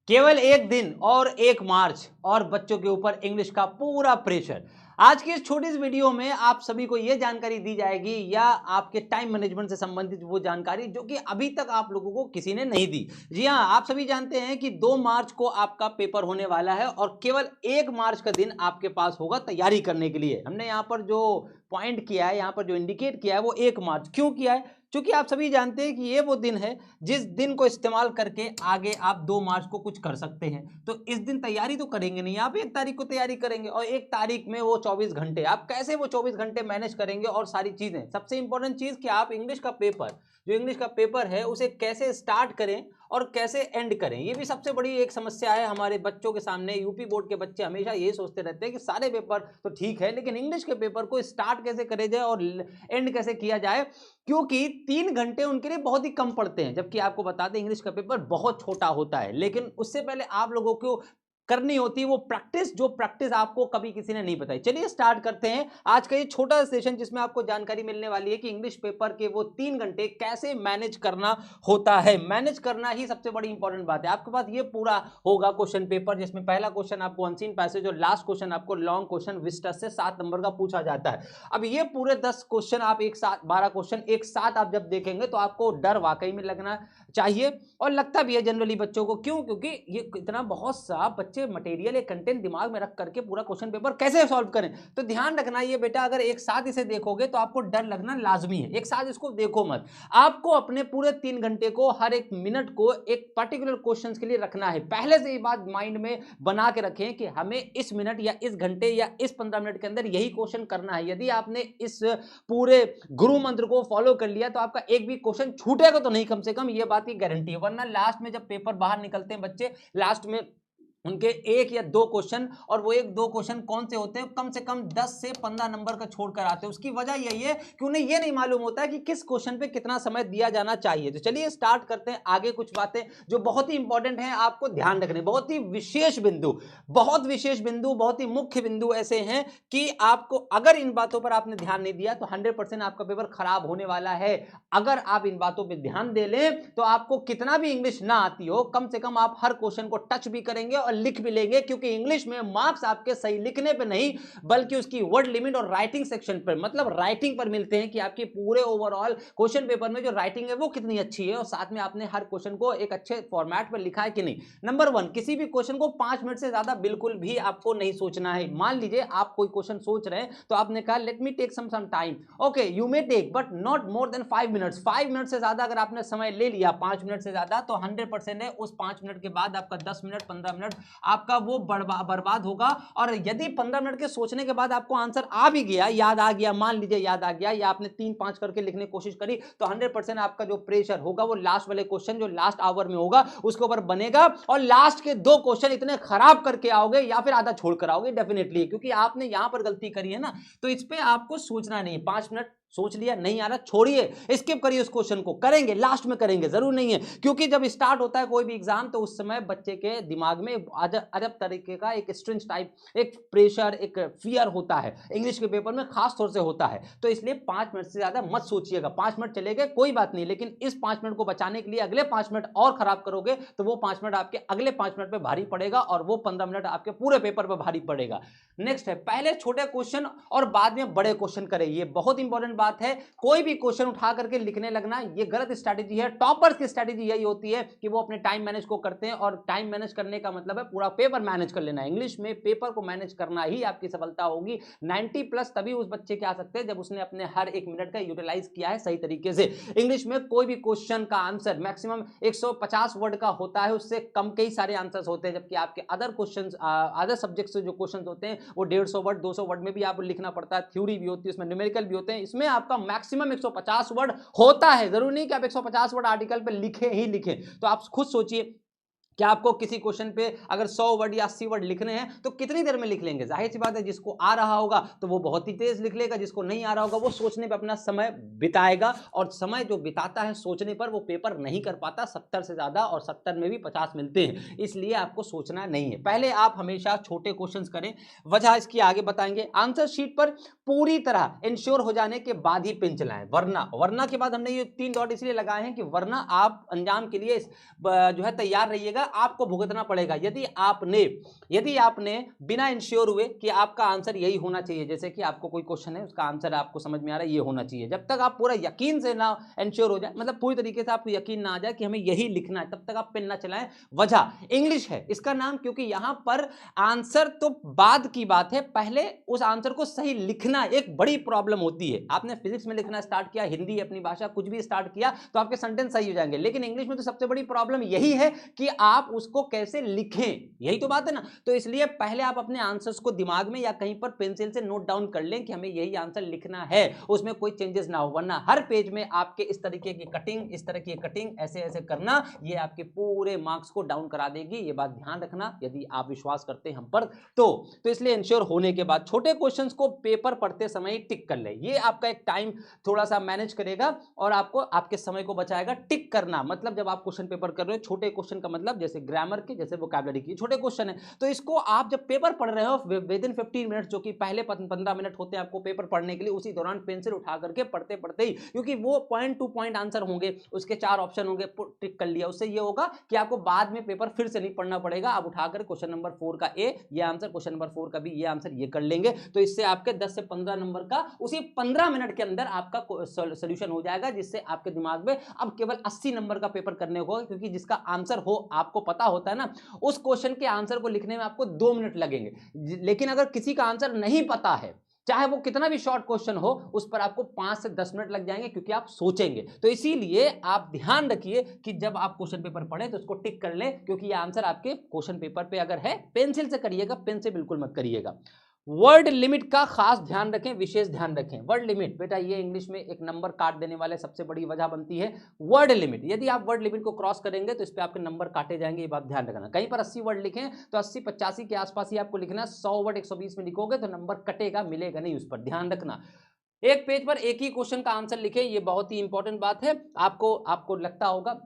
केवल एक दिन और 1 मार्च और बच्चों के ऊपर इंग्लिश का पूरा प्रेशर। आज की इस छोटी सी वीडियो में आप सभी को यह जानकारी दी जाएगी या आपके टाइम मैनेजमेंट से संबंधित वो जानकारी जो कि अभी तक आप लोगों को किसी ने नहीं दी। जी हां, आप सभी जानते हैं कि 2 मार्च को आपका पेपर होने वाला है और केवल 1 मार्च का दिन आपके पास होगा तैयारी करने के लिए। हमने यहां पर जो पॉइंट किया है, यहां पर जो इंडिकेट किया है वो 1 मार्च क्यों किया है? क्योंकि आप सभी जानते हैं कि ये वो दिन है जिस दिन को इस्तेमाल करके आगे आप 2 मार्च को कुछ कर सकते हैं। तो इस दिन तैयारी तो करेंगे नहीं, आप 1 तारीख को तैयारी करेंगे और 1 तारीख में वो 24 घंटे, आप कैसे वो 24 घंटे मैनेज करेंगे और सारी चीजें। सबसे इंपॉर्टेंट चीज कि आप इंग्लिश का पेपर, जो इंग्लिश का पेपर है उसे कैसे स्टार्ट करें और कैसे एंड करें, ये भी सबसे बड़ी एक समस्या है हमारे बच्चों के सामने। यूपी बोर्ड के बच्चे हमेशा यही सोचते रहते हैं कि सारे पेपर तो ठीक है लेकिन इंग्लिश के पेपर को स्टार्ट कैसे करे जाए और एंड कैसे किया जाए, क्योंकि 3 घंटे उनके लिए बहुत ही कम पड़ते हैं। जबकि आपको बता दें इंग्लिश का पेपर बहुत छोटा होता है, लेकिन उससे पहले आप लोगों को करनी होती है वो प्रैक्टिस, जो प्रैक्टिस आपको कभी किसी ने नहीं बताई। चलिए स्टार्ट करते हैं आज का ये छोटा सेशन जिसमें आपको जानकारी मिलने वाली है कि इंग्लिश पेपर के वो 3 घंटे कैसे मैनेज करना होता है। मैनेज करना ही सबसे बड़ी इंपॉर्टेंट बात है। आपके पास ये पूरा होगा क्वेश्चन पेपर, जिसमें पहला क्वेश्चन आपको अनसीन पैसेज और लास्ट क्वेश्चन आपको लॉन्ग क्वेश्चन विस्टस से 7 नंबर का पूछा जाता है। अब ये पूरे 10 क्वेश्चन आप एक साथ, 12 क्वेश्चन एक साथ आप जब देखेंगे तो आपको डर वाकई में लगना चाहिए और लगता भी है जनरली बच्चों को। क्यों? क्योंकि ये इतना बहुत सा बच्चे मटेरियल, एक कंटेंट दिमाग में रख करके पूरा क्वेश्चन पेपर कैसे सॉल्व करें। तो ध्यान रखना ये बेटा, अगर एक साथ इसे देखोगे तो आपको डर लगना लाजमी है। एक साथ इसको देखो मत, आपको अपने पूरे 3 घंटे को, हर एक मिनट को एक पर्टिकुलर क्वेश्चन के लिए रखना है। पहले से ये बात माइंड में बना के रखें कि हमें इस मिनट या इस घंटे या इस 15 मिनट के अंदर यही क्वेश्चन करना है। यदि आपने इस पूरे गुरु मंत्र को फॉलो कर लिया तो आपका एक भी क्वेश्चन छूटेगा तो नहीं, कम से कम ये बात की गारंटी है। वरना लास्ट में जब पेपर बाहर निकलते हैं बच्चे, लास्ट में उनके 1 या 2 क्वेश्चन, और वो 1-2 क्वेश्चन कौन से होते हैं, कम से कम 10 से 15 नंबर का छोड़कर आते हैं। उसकी वजह यही है कि उन्हें ये नहीं मालूम होता है कि किस क्वेश्चन पे कितना समय दिया जाना चाहिए। तो चलिए स्टार्ट करते हैं। आगे कुछ बातें जो बहुत ही इंपॉर्टेंट हैं आपको ध्यान रखने, बहुत ही विशेष बिंदु, बहुत विशेष बिंदु, बहुत ही मुख्य बिंदु ऐसे हैं कि आपको, अगर इन बातों पर आपने ध्यान नहीं दिया तो 100% आपका पेपर खराब होने वाला है। अगर आप इन बातों पर ध्यान दे लें तो आपको कितना भी इंग्लिश ना आती हो, कम से कम आप हर क्वेश्चन को टच भी करेंगे और लिख भी लेंगे। क्योंकि इंग्लिश में मार्क्स आपके सही लिखने पे नहीं बल्कि उसकी वर्ड लिमिट और राइटिंग सेक्शन पर, मतलब राइटिंग पर मिलते हैं कि आपकी पूरे ओवरऑल क्वेश्चन पेपर में जो राइटिंग है वो कितनी अच्छी है और साथ में आपने हर क्वेश्चन को एक अच्छे फॉर्मेट पर लिखा है कि नहीं। नंबर 1, किसी भी क्वेश्चन को 5 मिनट से ज्यादा बिल्कुल भी आपको नहीं सोचना है। मान लीजिए आप कोई क्वेश्चन सोच रहे हैं तो आपने कहा let me take some time, okay you may take but not more than 5 minutes. 5 minute से ज्यादा अगर आपने समय ले लिया, 5 मिनट से ज्यादा, तो 100% है उस 5 मिनट के बाद आपका 10 मिनट 15 मिनट आपका वो बर्बाद होगा। और यदि 15 मिनट के सोचने के बाद आपको आंसर आ भी गया, याद आ गया, मान लीजिए याद आ गया, या आपने 3-5 करके लिखने की कोशिश करी, तो 100% आपका जो प्रेशर होगा वो लास्ट वाले क्वेश्चन जो लास्ट आवर में होगा उसके ऊपर बनेगा और लास्ट के 2 क्वेश्चन इतने खराब करके आओगे या फिर आधा छोड़ कर आओगे डेफिनेटली, क्योंकि आपने यहां पर गलती करी है ना। तो इस पे आपको सोचना नहीं। 5 मिनट सोच लिया, नहीं आ रहा, छोड़िए, स्किप करिए उस क्वेश्चन को, करेंगे लास्ट में करेंगे, जरूर नहीं है। क्योंकि जब स्टार्ट होता है कोई भी एग्जाम तो उस समय बच्चे के दिमाग में अजब तरीके का एक स्ट्रेंज टाइप, एक प्रेशर, एक फियर होता है। इंग्लिश के पेपर में खास तौर से होता है। तो इसलिए 5 मिनट से ज्यादा मत सोचिएगा। 5 मिनट चले गए कोई बात नहीं, लेकिन इस 5 मिनट को बचाने के लिए अगले 5 मिनट और खराब करोगे तो वो 5 मिनट आपके अगले 5 मिनट पे भारी पड़ेगा और वो 15 मिनट आपके पूरे पेपर पे भारी पड़ेगा। नेक्स्ट है, पहले छोटे क्वेश्चन और बाद में बड़े क्वेश्चन करें। ये बहुत इंपॉर्टेंट बात है। कोई भी क्वेश्चन उठा करके लिखने लगना ये गलत स्ट्रैटेजी है। टॉपर्स की स्ट्रैटेजी यही होती है कि वो अपने टाइम मैनेज को करते हैं, और टाइम मैनेज करने का मतलब है पूरा पेपर मैनेज कर लेना। इंग्लिश में पेपर को मैनेज करना ही आपकी सफलता होगी। 90 प्लस तभी उस बच्चे के आ सकते हैं जब उसने अपने हर एक मिनट का यूटिलाइज किया है सही तरीके से। इंग्लिश में कोई भी क्वेश्चन का आंसर मैक्सिमम 150 वर्ड का होता है, उससे कम कई सारे आंसर्स होते हैं। जबकि आपके अदर क्वेश्चन, अदर सब्जेक्ट से जो क्वेश्चन होते हैं वो 150 वर्ड 200 वर्ड में भी आप लिखना पड़ता है। थ्योरी भी होती है, उसमें न्यूमेरिकल भी होते हैं। इसमें आपका मैक्सिमम 150 वर्ड होता है। जरूरी नहीं कि आप 150 वर्ड आर्टिकल पे लिखे ही लिखें। तो आप खुद सोचिए कि आपको किसी क्वेश्चन पे अगर 100 वर्ड या 80 वर्ड लिखने हैं तो कितनी देर में लिख लेंगे। जाहिर सी बात है जिसको आ रहा होगा तो वो बहुत ही तेज लिख लेगा, जिसको नहीं आ रहा होगा वो सोचने पे अपना समय बिताएगा, और समय जो बिताता है सोचने पर वो पेपर नहीं कर पाता 70 से ज्यादा, और 70 में भी 50 मिलते हैं। इसलिए आपको सोचना नहीं है। पहले आप हमेशा छोटे क्वेश्चन करें, वजह इसकी आगे बताएंगे। आंसर शीट पर पूरी तरह इंश्योर हो जाने के बाद ही पेन चलाएं। वरना के बाद हमने ये 3 डॉट इसलिए लगाए हैं कि वरना आप अंजाम के लिए जो है तैयार रहिएगा। आपको भुगतना पड़ेगा। यदि आपने बिना इंश्योर हुए कि आपका आंसर यही होना चाहिए, जैसे कि आपको कोई क्वेश्चन है उसका आंसर आपको समझ में आ रहा है ये होना चाहिए, जब तक आप पूरा यकीन से ना इंश्योर हो जाए, मतलब पूरी तरीके से आपको यकीन ना आ जाए कि हमें यही लिखना है, तब तक आप पेन ना चलाएं। वजह इंग्लिश है इसका नाम, क्योंकि यहां पर आंसर तो बाद की बात है, पहले उस आंसर को सही लिखना एक बड़ी प्रॉब्लम होती है। आपने फिजिक्स में लिखना स्टार्ट किया, हिंदी अपनी भाषा कुछ भी स्टार्ट किया तो आपके सेंटेंस सही हो जाएंगे, लेकिन इंग्लिश में तो सबसे बड़ी प्रॉब्लम यही है कि आप उसको कैसे लिखें, यही तो बात है ना। तो इसलिए पहले आप अपने आंसर्स को दिमाग में या कहीं पर पेंसिल से नोट डाउन कर लें कि हमें यही आंसर लिखना है, उसमें कोई चेंजेस ना हो, वरना हर पेज में आपके इस तरीके की कटिंग, इस तरह की कटिंग, ऐसे ऐसे करना, ये आपके पूरे मार्क्स को डाउन करा देगी। ये बात ध्यान रखना यदि आप विश्वास करते हैं हम पर तो इसलिए इंश्योर होने के बाद छोटे क्वेश्चंस को पेपर पढ़ते समय टिक कर ले, ये आपका एक टाइम थोड़ा सा मैनेज करेगा और आपको आपके समय को बचाएगा। टिक करना मतलब जब आप क्वेश्चन पेपर कर रहे हो, छोटे क्वेश्चन का मतलब जैसे ग्रामर के, जैसे वोकैबुलरी के छोटे क्वेश्चन है, तो इसको आप जब पेपर पढ़ रहे हो विद इन 15 मिनट, जो कि पहले 15 मिनट होते हैं आपको पेपर पढ़ने के लिए, उसी दौरान पेंसिल उठा करके पढ़ते पढ़ते ही, क्योंकि वो पॉइंट टू पॉइंट आंसर होंगे, उसके 4 ऑप्शन होंगे, टिक कर लिया, उससे ये होगा कि आपको बाद में पेपर फिर से नहीं पढ़ना पड़ेगा। आप उठाकर क्वेश्चन नंबर 4 का ए ये आंसर, क्वेश्चन नंबर 4 का बी ये आंसर, ये कर लेंगे, तो इससे आपके 10 से 15 नंबर का उसी 15 मिनट के अंदर आपका सॉल्यूशन हो जाएगा, जिससे आपके दिमाग में अब केवल 80 नंबर का पेपर करने को, क्योंकि जिसका आंसर हो आपको पता होता है ना, उस क्वेश्चन के आंसर को लिखने में आपको 2 मिनट लगेंगे। लेकिन अगर किसी का आंसर नहीं पता है, चाहे वो कितना भी शॉर्ट क्वेश्चन हो, उस पर आपको 5 से 10 मिनट लग जाएंगे, क्योंकि आप सोचेंगे। तो इसीलिए आप ध्यान रखिए कि जब आप क्वेश्चन पेपर पढ़ें तो उसको टिक कर लें, क्योंकि ये आंसर आपके क्वेश्चन पेपर पे अगर है, पेंसिल से करिएगा, पेन से बिल्कुल मत करिएगा। वर्ड लिमिट का खास ध्यान रखें, विशेष ध्यान रखें। वर्ड लिमिट बेटा ये इंग्लिश में एक नंबर काट देने वाले सबसे बड़ी वजह बनती है वर्ड लिमिट। यदि आप वर्ड लिमिट को क्रॉस करेंगे तो इस पे आपके नंबर काटे जाएंगे, ये बात ध्यान रखना। कहीं पर 80 वर्ड लिखें तो 80-85 के आसपास ही आपको लिखना। 100 वर्ड 120 में लिखोगे तो नंबर कटेगा, मिलेगा नहीं, उस पर ध्यान रखना। एक पेज पर एक ही क्वेश्चन का आंसर लिखे, ये बहुत ही इंपॉर्टेंट बात है। आपको लगता होगा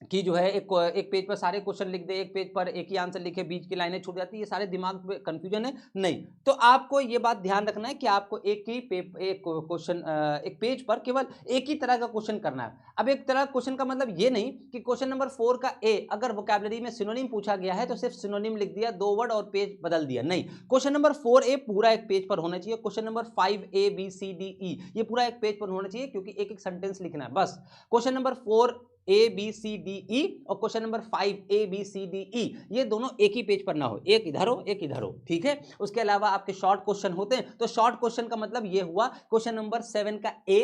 कि जो है एक पेज पर सारे क्वेश्चन लिख दे, एक पेज पर एक ही आंसर लिखे, बीच की लाइनें छूट जाती है, ये सारे दिमाग में कंफ्यूजन है, नहीं। तो आपको ये बात ध्यान रखना है कि आपको एक क्वेश्चन एक पेज पर केवल एक ही तरह का क्वेश्चन करना है। अब एक तरह क्वेश्चन का मतलब ये नहीं कि क्वेश्चन नंबर 4 का ए अगर वोकैबुलरी में सिनोनिम पूछा गया है तो सिर्फ सिनोनिम लिख दिया, 2 वर्ड और पेज बदल दिया, नहीं। क्वेश्चन नंबर 4A पूरा एक पेज पर होना चाहिए। Question number 5A B C D E ये पूरा एक पेज पर होना चाहिए, क्योंकि एक एक सेंटेंस लिखना है बस। Question number 4A B C D E और question number 5A B C D E ये दोनों एक ही पेज पर ना हो, एक इधर हो एक इधर हो, ठीक है। उसके अलावा आपके शॉर्ट क्वेश्चन होते हैं, तो शॉर्ट क्वेश्चन का मतलब ये हुआ क्वेश्चन नंबर 7 का A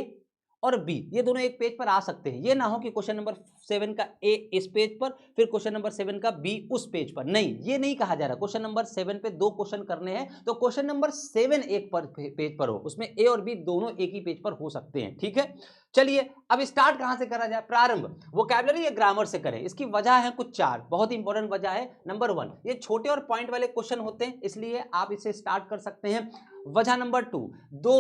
और बी ये दोनों एक पेज पर आ सकते हैं। ये ना हो कि क्वेश्चन नंबर 7 का ए इस पेज पर, फिर क्वेश्चन नंबर 7 का बी उस पेज पर, नहीं, ये नहीं कहा जा रहा। क्वेश्चन नंबर 7 पे 2 क्वेश्चन करने हैं तो क्वेश्चन नंबर 7 एक पर पेज पर हो, उसमें ए और बी दोनों एक ही पेज पर हो सकते हैं, ठीक है। चलिए अब स्टार्ट कहां से करा जाए, प्रारंभ वोकैबुलरी या ग्रामर से करें। इसकी वजह है कुछ 4 बहुत इंपॉर्टेंट वजह है। नंबर 1 ये छोटे और पॉइंट वाले क्वेश्चन होते हैं, इसलिए आप इसे स्टार्ट कर सकते हैं। वजह नंबर 2 दो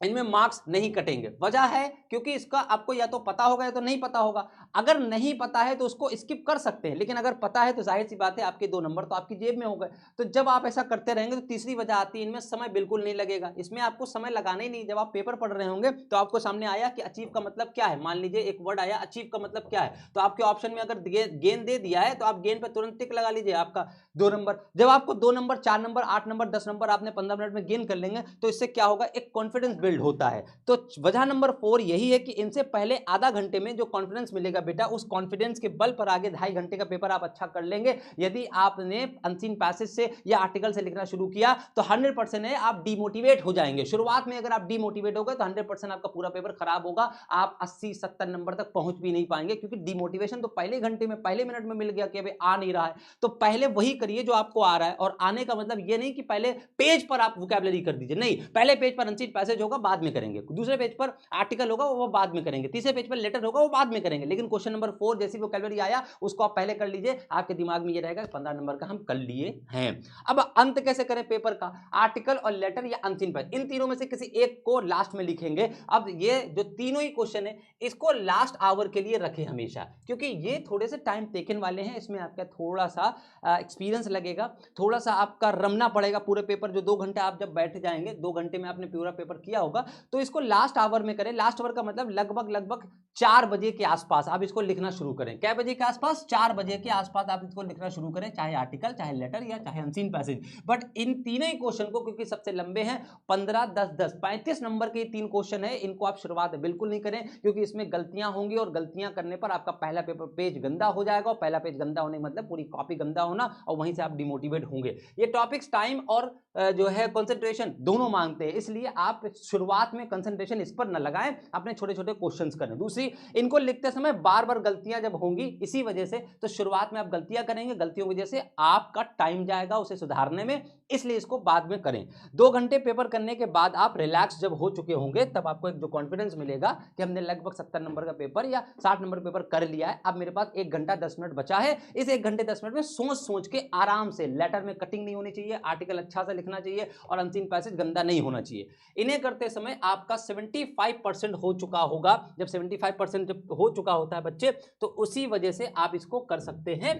इनमें मार्क्स नहीं कटेंगे। वजह है क्योंकि इसका आपको या तो पता होगा या तो नहीं पता होगा। अगर नहीं पता है तो उसको स्किप कर सकते हैं, लेकिन अगर पता है तो जाहिर सी बात है आपके 2 नंबर तो आपकी जेब में हो गए। तो जब आप ऐसा करते रहेंगे तो तीसरी वजह आती है, इनमें समय बिल्कुल नहीं लगेगा। इसमें आपको समय लगाना ही नहीं। जब आप पेपर पढ़ रहे होंगे तो आपको सामने आया कि अचीव का मतलब क्या है, मान लीजिए एक वर्ड आया अचीव का मतलब क्या है, तो आपके ऑप्शन में अगर गेंद दे दिया है तो आप गेंद पर तुरंत टिक लगा लीजिए, आपका 2 नंबर। जब आपको 2 नंबर 4 नंबर 8 नंबर 10 नंबर आपने 15 मिनट में गेन कर लेंगे तो इससे क्या होगा, एक कॉन्फिडेंस बिल्ड होता है। तो वजह नंबर 4 यही है कि इनसे पहले आधा घंटे में जो कॉन्फिडेंस मिलेगा बेटा, उस कॉन्फिडेंस के बल पर आगे 2.5 घंटे का पेपर आप अच्छा कर लेंगे। यदि आपने अनसीन पैसेज से या आर्टिकल से लिखना शुरू किया तो 100% है आप डिमोटिवेट हो जाएंगे। शुरुआत में अगर आप डिमोटिवेट हो गए तो 100% आपका पूरा पेपर खराब होगा, आप 80-70 नंबर तक पहुंच भी नहीं पाएंगे, क्योंकि डिमोटिवेशन तो पहले घंटे में पहले मिनट में मिल गया कि अभी आ नहीं रहा है। तो पहले वही करिए जो आपको आ रहा है। और आने का मतलब ये नहीं कि पहले पेज पर आप वोकैबुलरी कर दीजिए, नहीं, पहले पेज पर अनसीन पैसेज होगा बाद में करेंगे, दूसरे पेज पर आर्टिकल होगा वो बाद में करेंगे, तीसरे पेज पर लेटर होगा वो बाद में करेंगे। लेकिन क्वेश्चन नंबर 4 जैसी वोकैबुलरी आया उसको आप पहले कर लीजिए, आपके दिमाग में ये रहेगा 15 नंबर का हम कर लिए हैं। अब अंत कैसे करें पेपर का, आर्टिकल और लेटर या अनसीन पैसेज, इन तीनों में से किसी एक को लास्ट में लिखेंगे। अब ये जो तीनों ही क्वेश्चन है इसको लास्ट आवर के लिए रखें हमेशा, क्योंकि ये थोड़े से टाइम टेकन वाले हैं। इसमें आपका थोड़ा सा एक्सपीरियंस लगेगा, थोड़ा सा आपका रमना पड़ेगा पूरे पेपर। जो 2 घंटे आप जब बैठ जाएंगे, 2 घंटे में आपने पूरा पेपर किया होगा, तो इसको लास्ट आवर में करें। लास्ट आवर का मतलब लगभग 4 बजे के आसपास आप इसको लिखना शुरू करें। क्या बजे के आसपास? 4 बजे के आसपास आप इसको लिखना शुरू करें, चाहे आर्टिकल, चाहे लेटर या चाहे अनसीन पैसेज। बट इन तीनों ही क्वेश्चन को, क्योंकि सबसे लंबे हैं, 15, 10, 10, 35 नंबर के 3 क्वेश्चन है, इनको आप शुरुआत बिल्कुल नहीं करें, क्योंकि इसमें गलतियां होंगी और गलतियां करने पर आपका पहला पेपर पेज गंदा हो जाएगा। और पहला पेज गंदा होने मतलब पूरी कॉपी गंदा होना, और वहीं से आप डिमोटिवेट होंगे। ये टॉपिक्स टाइम और जो है कंसंट्रेशन दोनों मांगते हैं, इसलिए आप शुरुआत में कंसंट्रेशन इस पर न लगाएं, अपने छोटे छोटे क्वेश्चंस करें। दूसरी, इनको लिखते समय बार बार गलतियां जब होंगी इसी वजह से, तो शुरुआत में आप गलतियां करेंगे, गलतियों की वजह से आपका टाइम जाएगा उसे सुधारने में, इसलिए इसको बाद में करें। 2 घंटे पेपर करने के बाद आप रिलैक्स जब हो चुके होंगे, तब आपको एक जो कॉन्फिडेंस मिलेगा कि हमने लगभग 70 नंबर का पेपर या 60 नंबर पेपर कर लिया है, अब मेरे पास 1 घंटा 10 मिनट बचा है। इस 1 घंटे 10 मिनट में सोच सोच के आराम से, लेटर में कटिंग नहीं होनी चाहिए, आर्टिकल अच्छा से लिखना चाहिए और अनसीन पैसेज गंदा नहीं होना चाहिए। इन्हें करते समय आपका 75% हो चुका होगा। जब 75% जब हो चुका होता है बच्चे, तो उसी वजह से आप इसको कर सकते हैं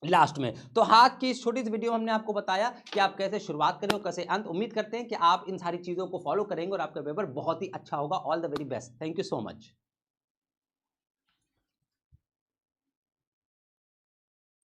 लास्ट में। तो आज की इस छोटी सी वीडियो में हमने आपको बताया कि आप कैसे शुरुआत करें और कैसे अंत। उम्मीद करते हैं कि आप इन सारी चीजों को फॉलो करेंगे और आपका पेपर बहुत ही अच्छा होगा। All the very best. Thank you so much.